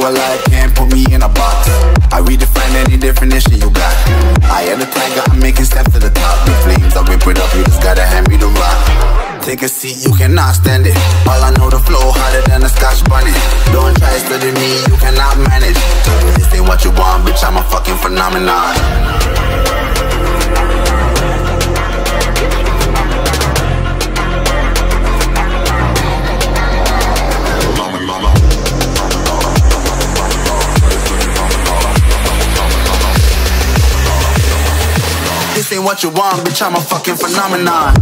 your life can't put me in a box. I redefine any definition you got. I am the tiger, I'm making steps to the top. The flames, I whip it up, you just gotta hand me the rock. Take a seat, you cannot stand it. All I know, the flow harder than a Scotch bunny. Don't try studying me, you cannot manage. This ain't what you want, bitch, I'm a fucking phenomenon. This ain't what you want, bitch, I'm a fucking phenomenon.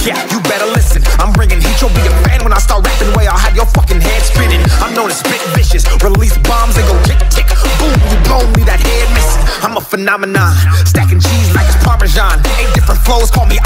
Yeah, you better listen. I'm bringing heat, you'll be a fan when I start rapping. Way I'll have your fucking head spinning. I'm known as spit vicious, release bombs and go tick tick. Boom, you blow me, that head missing. I'm a phenomenon, stacking cheese like it's Parmesan. 8 different flows, call me